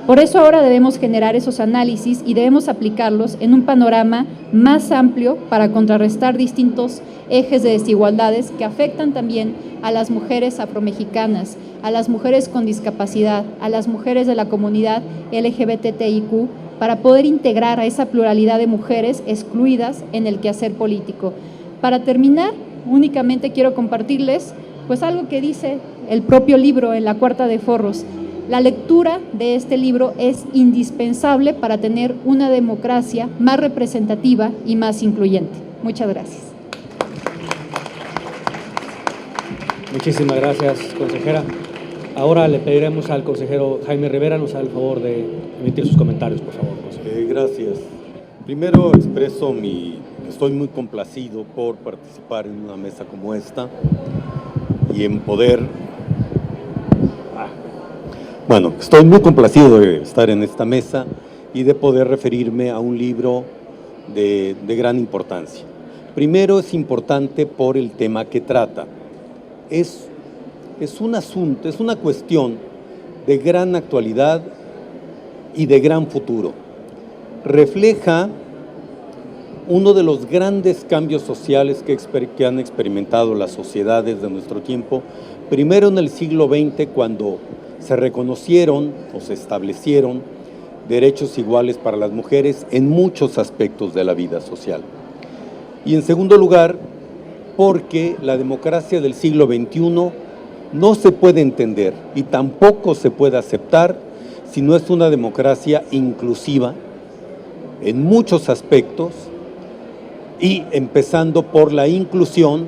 Por eso ahora debemos generar esos análisis y debemos aplicarlos en un panorama más amplio para contrarrestar distintos ejes de desigualdades que afectan también a las mujeres afromexicanas, a las mujeres con discapacidad, a las mujeres de la comunidad LGBTIQ, para poder integrar a esa pluralidad de mujeres excluidas en el quehacer político. Para terminar, únicamente quiero compartirles pues algo que dice el propio libro en la Cuarta de Forros. La lectura de este libro es indispensable para tener una democracia más representativa y más incluyente. Muchas gracias. Muchísimas gracias, consejera. Ahora le pediremos al consejero Jaime Rivera nos haga el favor de emitir sus comentarios, por favor. Gracias. Primero expreso estoy muy complacido por participar en una mesa como esta y en poder... estoy muy complacido de estar en esta mesa y de poder referirme a un libro de gran importancia. Primero, es importante por el tema que trata. Es un asunto, es una cuestión de gran actualidad y de gran futuro. Refleja uno de los grandes cambios sociales que han experimentado las sociedades de nuestro tiempo, primero en el siglo XX, cuando se reconocieron o se establecieron derechos iguales para las mujeres en muchos aspectos de la vida social. Y en segundo lugar, porque la democracia del siglo XXI no se puede entender y tampoco se puede aceptar si no es una democracia inclusiva en muchos aspectos y empezando por la inclusión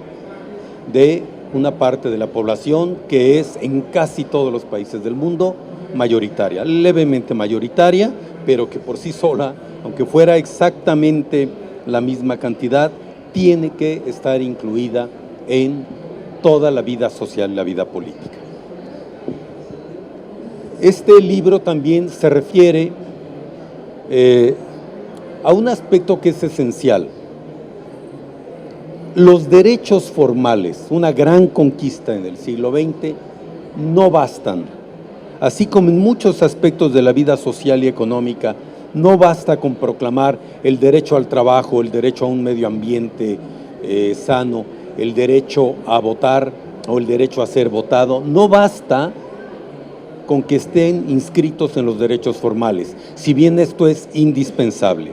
de una parte de la población que es en casi todos los países del mundo mayoritaria, levemente mayoritaria, pero que por sí sola, aunque fuera exactamente la misma cantidad, tiene que estar incluida en toda la vida social y la vida política. Este libro también se refiere a un aspecto que es esencial. Los derechos formales, una gran conquista en el siglo XX, no bastan. Así como en muchos aspectos de la vida social y económica, no basta con proclamar el derecho al trabajo, el derecho a un medio ambiente sano, el derecho a votar o el derecho a ser votado. No basta con que estén inscritos en los derechos formales, si bien esto es indispensable.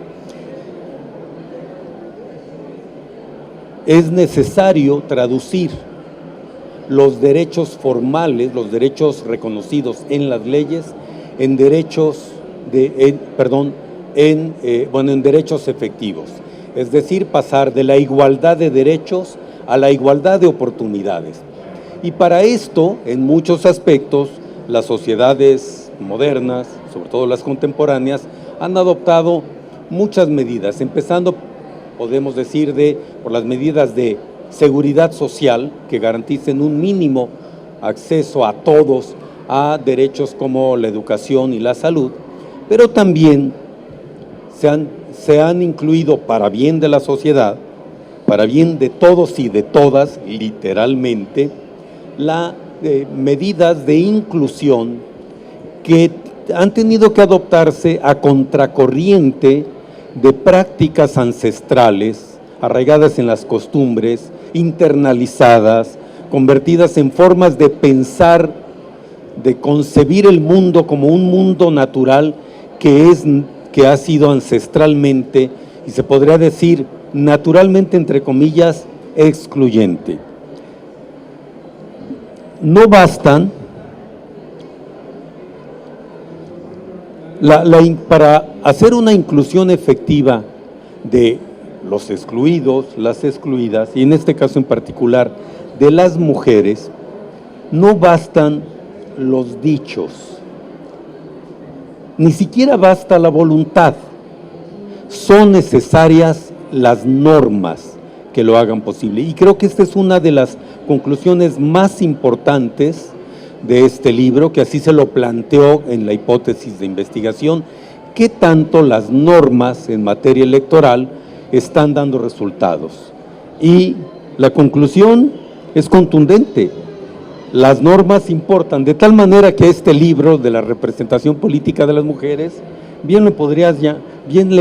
Es necesario traducir los derechos formales, los derechos reconocidos en las leyes, en derechos en derechos efectivos. Es decir, pasar de la igualdad de derechos a la igualdad de oportunidades. Y para esto, en muchos aspectos, las sociedades modernas, sobre todo las contemporáneas, han adoptado muchas medidas, empezando, podemos decir, por las medidas de seguridad social que garanticen un mínimo acceso a todos a derechos como la educación y la salud, pero también se han incluido, para bien de la sociedad, para bien de todos y de todas, literalmente, medidas de inclusión que han tenido que adoptarse a contracorriente de prácticas ancestrales, arraigadas en las costumbres, internalizadas, convertidas en formas de pensar, de concebir el mundo como un mundo natural que ha sido ancestralmente, y se podría decir naturalmente, entre comillas, excluyente. No bastan para hacer una inclusión efectiva de los excluidos, las excluidas, y en este caso en particular de las mujeres, no bastan los dichos, ni siquiera basta la voluntad, son necesarias las normas que lo hagan posible. Y creo que esta es una de las conclusiones más importantes de este libro, que así se lo planteó en la hipótesis de investigación, qué tanto las normas en materia electoral están dando resultados. Y la conclusión es contundente. Las normas importan, de tal manera que este libro de la representación política de las mujeres, bien le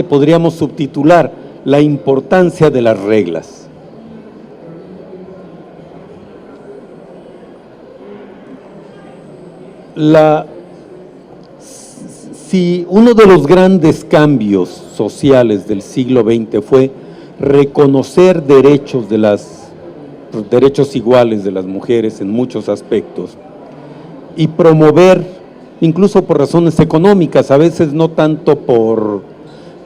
podríamos subtitular la importancia de las reglas. Si uno de los grandes cambios sociales del siglo XX fue reconocer derechos iguales de las mujeres en muchos aspectos y promover, incluso por razones económicas, a veces no tanto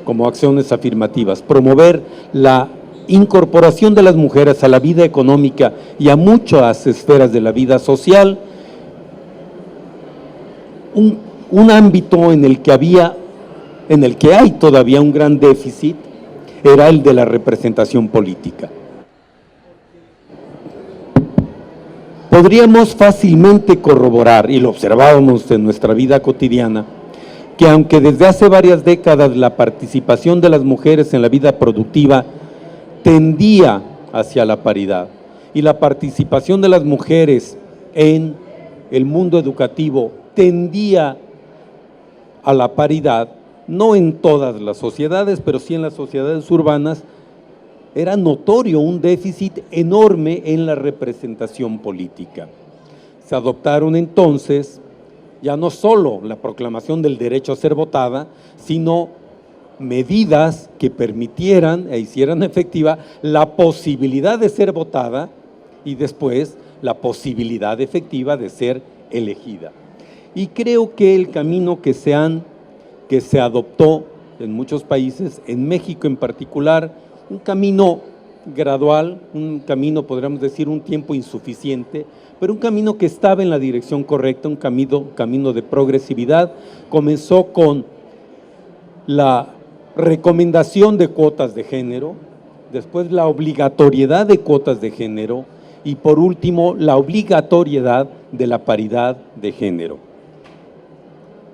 como acciones afirmativas, promover la incorporación de las mujeres a la vida económica y a muchas esferas de la vida social, un ámbito en el que hay todavía un gran déficit era el de la representación política. Podríamos fácilmente corroborar, y lo observábamos en nuestra vida cotidiana, que aunque desde hace varias décadas la participación de las mujeres en la vida productiva tendía hacia la paridad, y la participación de las mujeres en el mundo educativo tendía a la paridad, no en todas las sociedades, pero sí en las sociedades urbanas, era notorio un déficit enorme en la representación política. Se adoptaron entonces ya no solo la proclamación del derecho a ser votada, sino medidas que permitieran e hicieran efectiva la posibilidad de ser votada y después la posibilidad efectiva de ser elegida. Y creo que el camino que se adoptó en muchos países, en México en particular, un camino gradual, un camino, podríamos decir, un tiempo insuficiente, pero un camino que estaba en la dirección correcta, un camino de progresividad, comenzó con la recomendación de cuotas de género, después la obligatoriedad de cuotas de género y por último la obligatoriedad de la paridad de género.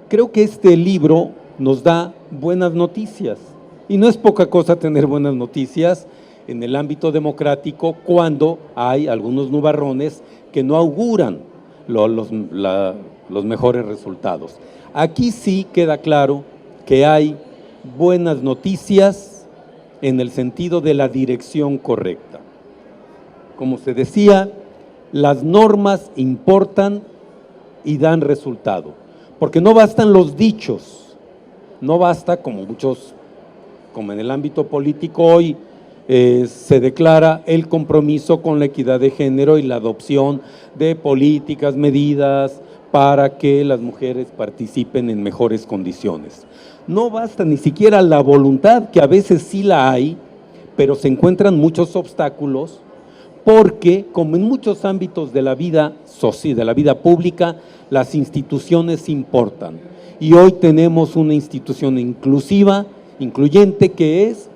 Creo que este libro nos da buenas noticias, y no es poca cosa tener buenas noticias en el ámbito democrático cuando hay algunos nubarrones que no auguran los mejores resultados. Aquí sí queda claro que hay buenas noticias en el sentido de la dirección correcta. Como se decía, las normas importan y dan resultado. Porque no bastan los dichos, no basta como en el ámbito político hoy se declara el compromiso con la equidad de género y la adopción de políticas, medidas para que las mujeres participen en mejores condiciones. No basta ni siquiera la voluntad, que a veces sí la hay, pero se encuentran muchos obstáculos porque, como en muchos ámbitos de la vida social, de la vida pública, las instituciones importan. Y hoy tenemos una institución incluyente, que es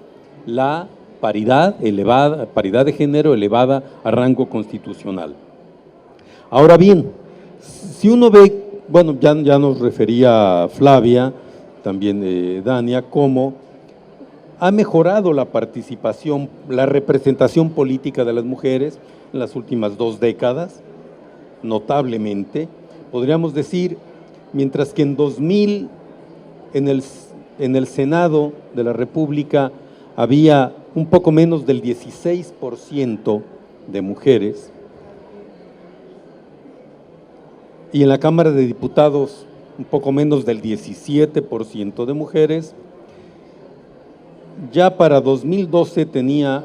la paridad de género elevada a rango constitucional. Ahora bien, si uno ve, bueno, ya nos refería Flavia, también Dania, cómo ha mejorado la participación, la representación política de las mujeres en las últimas 2 décadas, notablemente. Podríamos decir, mientras que en 2000 en el Senado de la República había un poco menos del 16% de mujeres, y en la Cámara de Diputados un poco menos del 17% de mujeres. Ya para 2012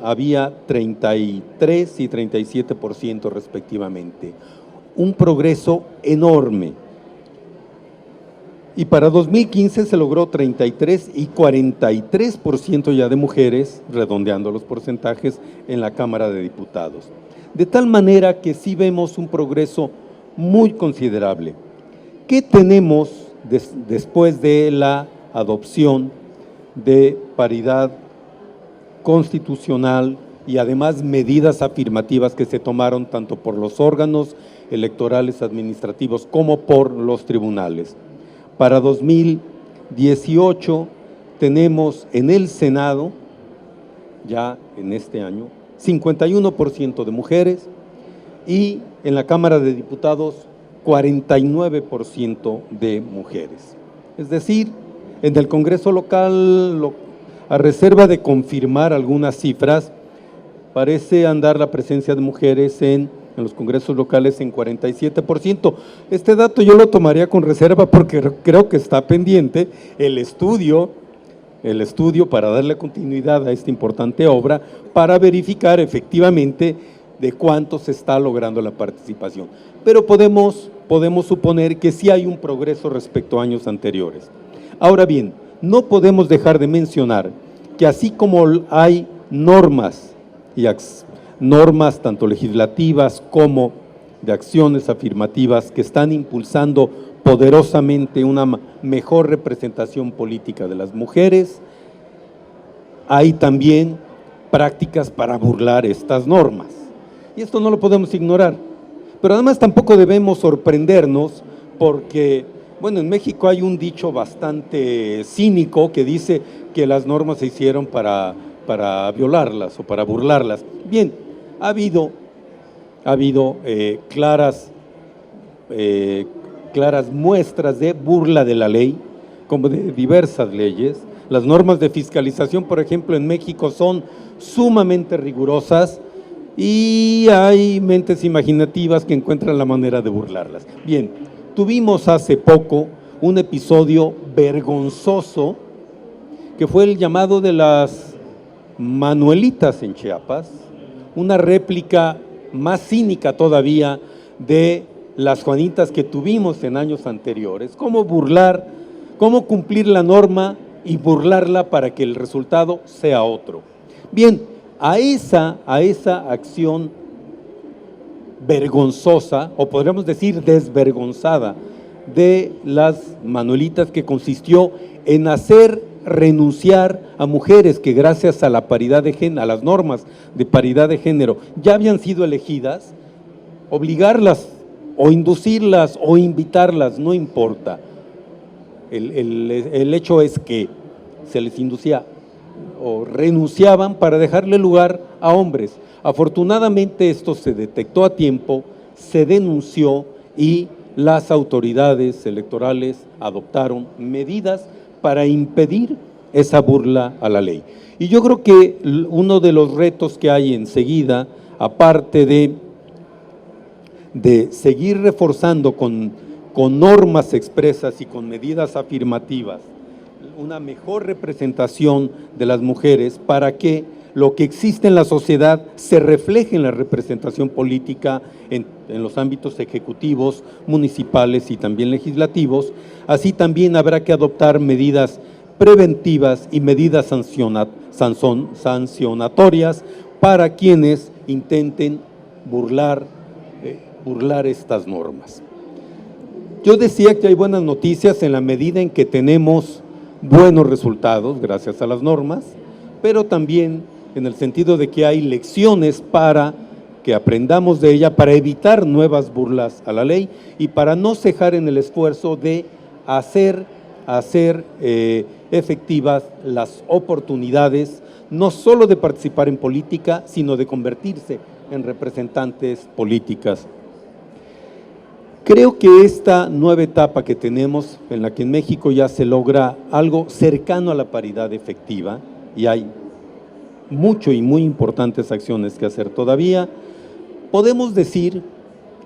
había 33 y 37% respectivamente, un progreso enorme. Y para 2015 se logró 33 y 43% ya de mujeres, redondeando los porcentajes, en la Cámara de Diputados. De tal manera que sí vemos un progreso muy considerable. ¿Qué tenemos después de la adopción de paridad constitucional y además medidas afirmativas que se tomaron tanto por los órganos electorales administrativos como por los tribunales? Para 2018 tenemos en el Senado, ya en este año, 51% de mujeres y en la Cámara de Diputados 49% de mujeres. Es decir, en el Congreso local, a reserva de confirmar algunas cifras, parece andar la presencia de mujeres en los congresos locales en 47%. Este dato yo lo tomaría con reserva porque creo que está pendiente el estudio para darle continuidad a esta importante obra, para verificar efectivamente de cuánto se está logrando la participación. Pero podemos suponer que sí hay un progreso respecto a años anteriores. Ahora bien, no podemos dejar de mencionar que así como hay normas tanto legislativas como de acciones afirmativas que están impulsando poderosamente una mejor representación política de las mujeres, hay también prácticas para burlar estas normas. Y esto no lo podemos ignorar. Pero además tampoco debemos sorprendernos porque, bueno, en México hay un dicho bastante cínico que dice que las normas se hicieron para violarlas o para burlarlas. Bien, ha habido claras muestras de burla de la ley, como de diversas leyes. Las normas de fiscalización, por ejemplo, en México son sumamente rigurosas y hay mentes imaginativas que encuentran la manera de burlarlas. Bien, tuvimos hace poco un episodio vergonzoso que fue el llamado de las Manuelitas en Chiapas, una réplica más cínica todavía de las Juanitas que tuvimos en años anteriores. Cómo cumplir la norma y burlarla para que el resultado sea otro. Bien, a esa acción vergonzosa, o podríamos decir desvergonzada, de las Manuelitas, que consistió en hacer renunciar a mujeres que gracias a la paridad de género, a las normas de paridad de género, ya habían sido elegidas, obligarlas o inducirlas o invitarlas, no importa. El hecho es que se les inducía o renunciaban para dejarle lugar a hombres. Afortunadamente esto se detectó a tiempo, se denunció y las autoridades electorales adoptaron medidas para impedir esa burla a la ley. Y yo creo que uno de los retos que hay enseguida, aparte de seguir reforzando con normas expresas y con medidas afirmativas, una mejor representación de las mujeres para que lo que existe en la sociedad se refleje en la representación política en los ámbitos ejecutivos, municipales y también legislativos. Así también habrá que adoptar medidas preventivas y medidas sancionatorias para quienes intenten burlar estas normas. Yo decía que hay buenas noticias en la medida en que tenemos buenos resultados gracias a las normas, pero también en el sentido de que hay lecciones para que aprendamos de ella, para evitar nuevas burlas a la ley y para no cejar en el esfuerzo de hacer efectivas las oportunidades, no solo de participar en política, sino de convertirse en representantes políticas. Creo que esta nueva etapa que tenemos, en la que en México ya se logra algo cercano a la paridad efectiva, y hay mucho y muy importantes acciones que hacer todavía, podemos decir,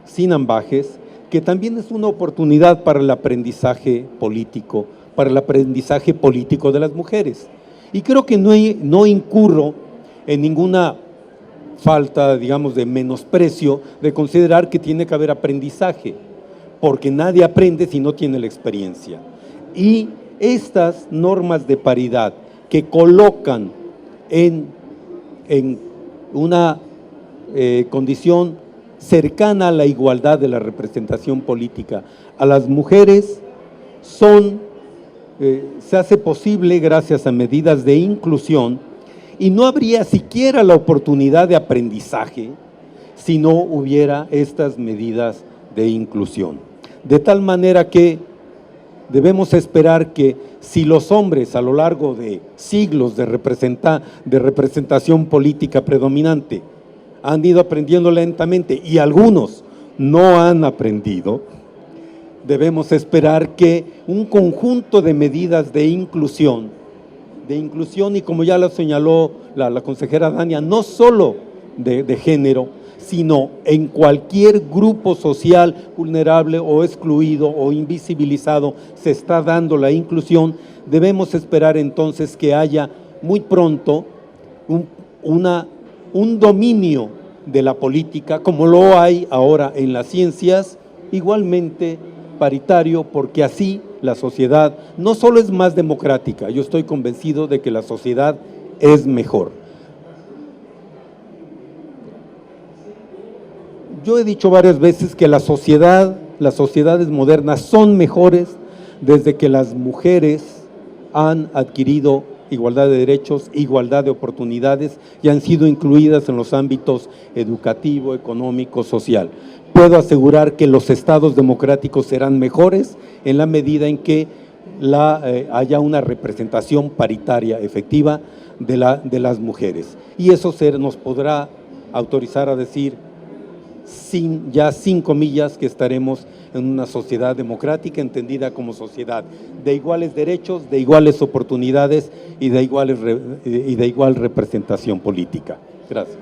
sin ambajes, que también es una oportunidad para el aprendizaje político, de las mujeres. Y creo que no incurro en ninguna falta, digamos, de menosprecio de considerar que tiene que haber aprendizaje, porque nadie aprende si no tiene la experiencia. Y estas normas de paridad que colocan en una condición cercana a la igualdad de la representación política a las mujeres se hace posible gracias a medidas de inclusión, y no habría siquiera la oportunidad de aprendizaje si no hubiera estas medidas de inclusión. De tal manera que debemos esperar que si los hombres a lo largo de siglos de representación política predominante han ido aprendiendo lentamente y algunos no han aprendido, debemos esperar que un conjunto de medidas de inclusión y como ya lo señaló la consejera Dania, no solo de género, sino en cualquier grupo social vulnerable o excluido o invisibilizado se está dando la inclusión. Debemos esperar entonces que haya muy pronto un dominio de la política, como lo hay ahora en las ciencias, igualmente paritario, porque así la sociedad no solo es más democrática, yo estoy convencido de que la sociedad es mejor. Yo he dicho varias veces que las sociedades modernas son mejores desde que las mujeres han adquirido igualdad de derechos, igualdad de oportunidades y han sido incluidas en los ámbitos educativo, económico, social. Puedo asegurar que los estados democráticos serán mejores en la medida en que haya una representación paritaria efectiva de las mujeres. Y eso nos podrá autorizar a decir, sin comillas, que estaremos en una sociedad democrática entendida como sociedad de iguales derechos, de iguales oportunidades y de igual representación política. Gracias.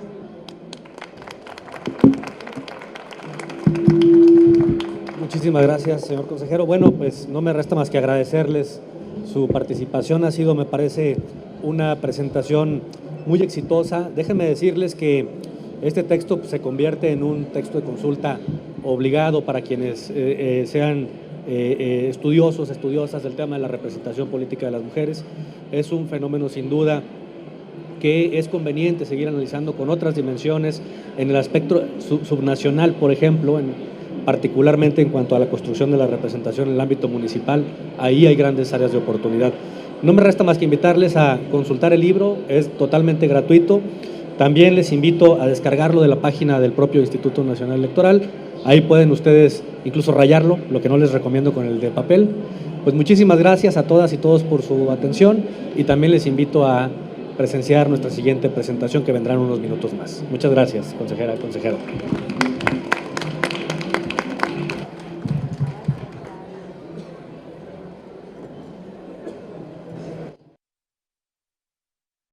Muchísimas gracias, señor consejero. Bueno, pues no me resta más que agradecerles su participación. Ha sido, me parece, una presentación muy exitosa. Déjenme decirles que este texto se convierte en un texto de consulta obligado para quienes sean estudiosos, estudiosas del tema de la representación política de las mujeres. Es un fenómeno sin duda que es conveniente seguir analizando con otras dimensiones en el aspecto subnacional, por ejemplo, particularmente en cuanto a la construcción de la representación en el ámbito municipal. Ahí hay grandes áreas de oportunidad. No me resta más que invitarles a consultar el libro, es totalmente gratuito. También les invito a descargarlo de la página del propio Instituto Nacional Electoral. Ahí pueden ustedes incluso rayarlo, lo que no les recomiendo con el de papel. Pues muchísimas gracias a todas y todos por su atención y también les invito a presenciar nuestra siguiente presentación que vendrá en unos minutos más. Muchas gracias, consejera, consejero.